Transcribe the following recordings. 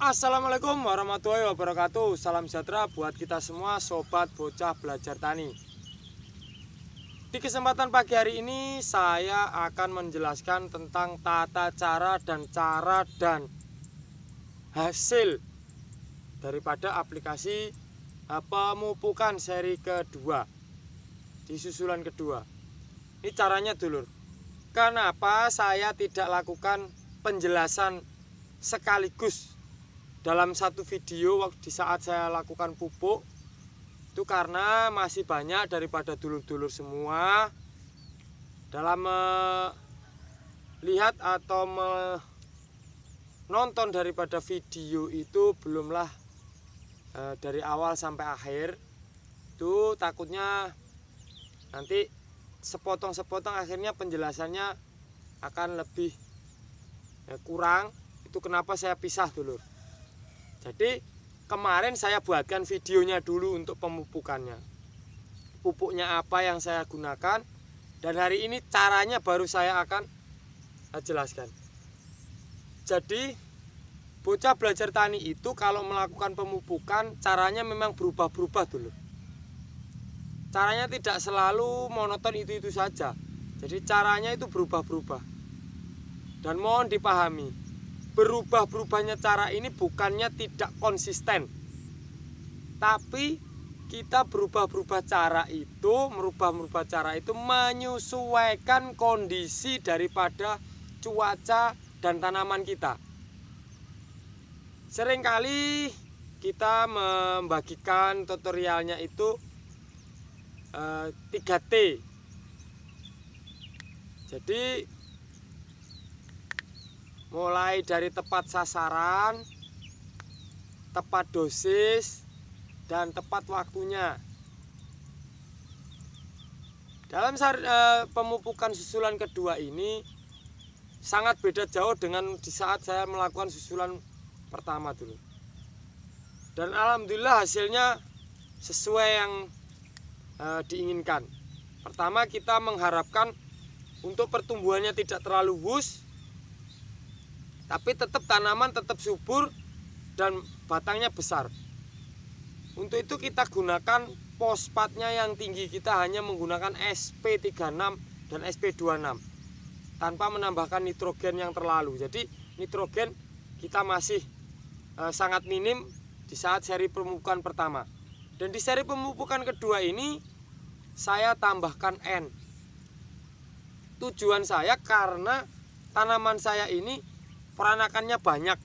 Assalamualaikum warahmatullahi wabarakatuh. Salam sejahtera buat kita semua sobat bocah belajar tani. Di kesempatan pagi hari ini saya akan menjelaskan tentang tata cara dan hasil daripada aplikasi pemupukan seri kedua di susulan kedua. Ini caranya dulur. Kenapa saya tidak lakukan penjelasan sekaligus dalam satu video di saat saya lakukan pupuk? Itu karena masih banyak daripada dulur-dulur semua dalam melihat atau menonton daripada video itu belumlah dari awal sampai akhir. Itu takutnya nanti sepotong-sepotong akhirnya penjelasannya akan lebih kurang. Itu kenapa saya pisah dulur. Jadi kemarin saya buatkan videonya dulu untuk pemupukannya, pupuknya apa yang saya gunakan, dan hari ini caranya baru saya akan jelaskan. Jadi bocah belajar tani itu kalau melakukan pemupukan caranya memang berubah-berubah dulu. Caranya tidak selalu monoton itu saja. Jadi caranya itu berubah-berubah. Dan mohon dipahami, berubah-berubahnya cara ini bukannya tidak konsisten, tapi kita merubah cara itu menyesuaikan kondisi daripada cuaca dan tanaman kita. Seringkali kita membagikan tutorialnya itu 3T. Jadi mulai dari tepat sasaran, tepat dosis, dan tepat waktunya. Dalam pemupukan susulan kedua ini sangat beda jauh dengan di saat saya melakukan susulan pertama dulu. Dan alhamdulillah hasilnya sesuai yang diinginkan. Pertama, kita mengharapkan untuk pertumbuhannya tidak terlalu wus, tapi tetap tanaman tetap subur dan batangnya besar. Untuk itu kita gunakan fosfatnya yang tinggi. Kita hanya menggunakan SP36 dan SP26 tanpa menambahkan nitrogen yang terlalu. Jadi nitrogen kita masih sangat minim di saat seri pemupukan pertama. Dan di seri pemupukan kedua ini saya tambahkan N. Tujuan saya karena tanaman saya ini peranakannya banyak.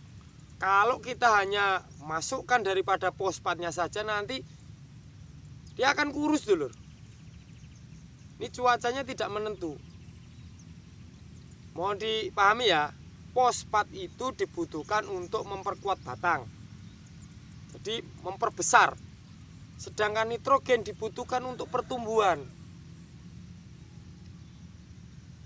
Kalau kita hanya masukkan daripada fosfatnya saja, nanti dia akan kurus dulur. Ini cuacanya tidak menentu. Mohon dipahami ya, fosfat itu dibutuhkan untuk memperkuat batang, jadi memperbesar. Sedangkan nitrogen dibutuhkan untuk pertumbuhan.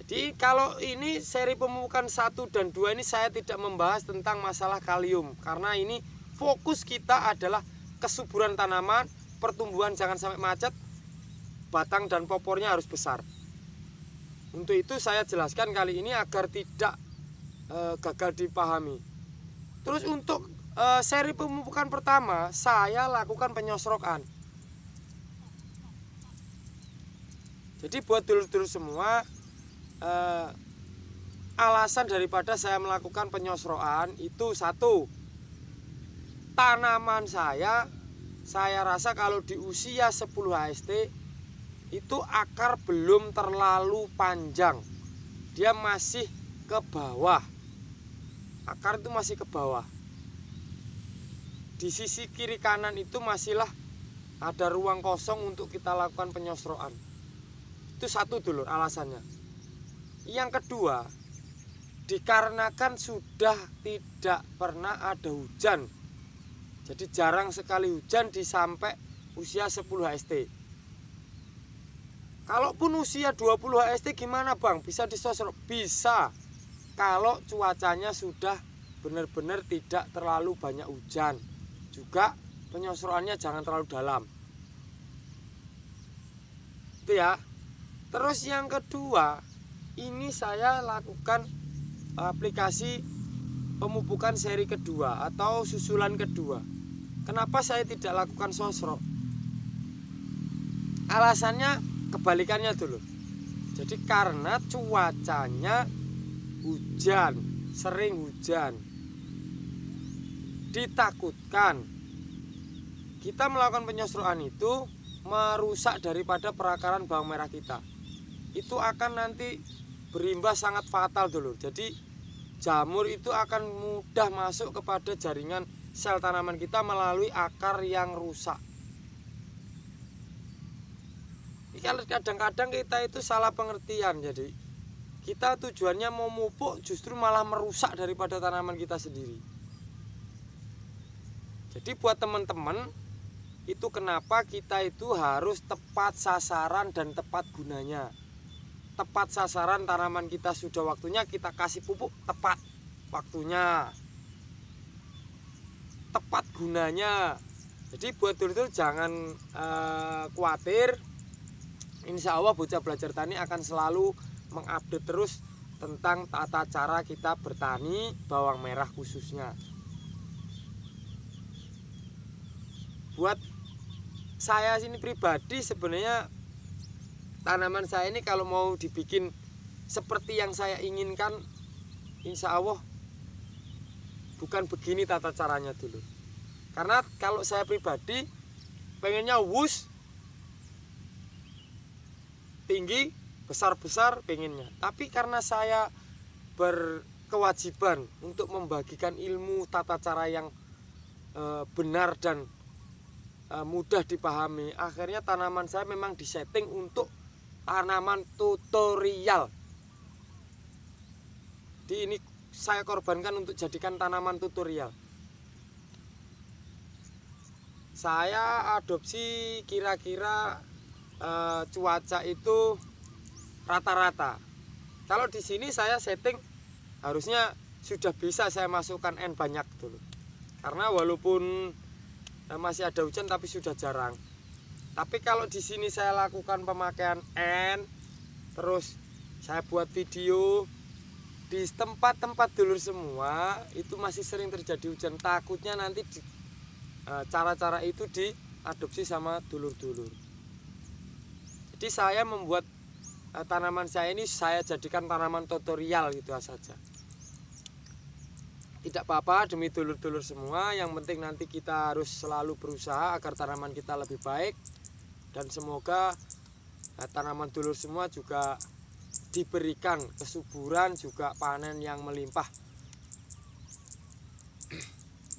Jadi kalau ini seri pemupukan 1 dan 2 ini saya tidak membahas tentang masalah kalium, karena ini fokus kita adalah kesuburan tanaman, pertumbuhan jangan sampai macet, batang dan popornya harus besar. Untuk itu saya jelaskan kali ini agar tidak gagal dipahami. Terus untuk seri pemupukan pertama saya lakukan penyosrokan. Jadi buat dulur-dulur semua, alasan daripada saya melakukan penyosrokan itu satu, tanaman saya rasa kalau di usia 10 HST itu akar belum terlalu panjang, dia masih ke bawah, akar itu masih ke bawah. Di sisi kiri kanan itu masihlah ada ruang kosong untuk kita lakukan penyosrokan. Itu satu dulur alasannya. Yang kedua, dikarenakan sudah tidak pernah ada hujan. Jadi jarang sekali hujan di sampai usia 10 HST. Kalaupun usia 20 HST gimana bang? Bisa disosrok? Bisa. Kalau cuacanya sudah benar-benar tidak terlalu banyak hujan. Juga penyosrokannya jangan terlalu dalam. Itu ya. Terus yang kedua, ini saya lakukan aplikasi pemupukan seri kedua atau susulan kedua. Kenapa saya tidak lakukan sosro? Alasannya kebalikannya dulu. Jadi karena cuacanya hujan, sering hujan. Ditakutkan kita melakukan penyosroan itu merusak daripada perakaran bawang merah kita. Itu akan nanti berimbas sangat fatal dulu. Jadi jamur itu akan mudah masuk kepada jaringan sel tanaman kita melalui akar yang rusak. Kadang-kadang kita itu salah pengertian. Jadi kita tujuannya mau memupuk justru malah merusak daripada tanaman kita sendiri. Jadi buat teman-teman, itu kenapa kita itu harus tepat sasaran dan tepat gunanya. Tepat sasaran, tanaman kita sudah waktunya kita kasih pupuk tepat waktunya, tepat gunanya. Jadi buat dulur-dulur jangan khawatir. Insya Allah Bocah Belajar Tani akan selalu mengupdate terus tentang tata cara kita bertani bawang merah khususnya. Buat saya sini pribadi sebenarnya tanaman saya ini kalau mau dibikin seperti yang saya inginkan, insya Allah bukan begini tata caranya dulu. Karena kalau saya pribadi pengennya wus, tinggi, besar-besar pengennya. Tapi karena saya berkewajiban untuk membagikan ilmu tata cara yang benar dan mudah dipahami, akhirnya tanaman saya memang disetting untuk tanaman tutorial. Jadi ini saya korbankan untuk jadikan tanaman tutorial. Saya adopsi kira-kira cuaca itu rata-rata. Kalau di sini saya setting harusnya sudah bisa saya masukkan N banyak dulu. Karena walaupun masih ada hujan tapi sudah jarang. Tapi kalau di sini saya lakukan pemakaian N, terus saya buat video di tempat-tempat dulur semua, itu masih sering terjadi hujan. Takutnya nanti cara-cara itu diadopsi sama dulur-dulur. Jadi saya membuat tanaman saya ini saya jadikan tanaman tutorial gitu saja. Tidak apa-apa demi dulur-dulur semua, yang penting nanti kita harus selalu berusaha agar tanaman kita lebih baik. Dan semoga tanaman dulur semua juga diberikan kesuburan, juga panen yang melimpah.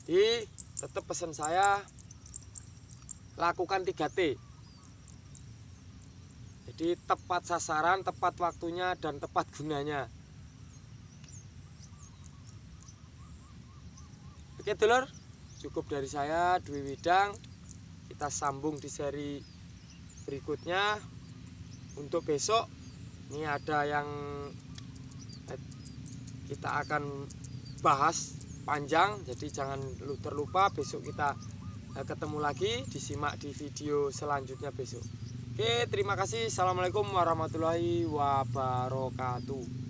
Jadi tetap pesan saya, lakukan 3T. Jadi tepat sasaran, tepat waktunya, dan tepat gunanya. Oke dulur, cukup dari saya Dwi Widang. Kita sambung di seri berikutnya. Untuk besok ini ada yang kita akan bahas panjang, jadi jangan terlupa besok kita ketemu lagi, disimak di video selanjutnya besok. Oke, terima kasih. Assalamualaikum warahmatullahi wabarakatuh.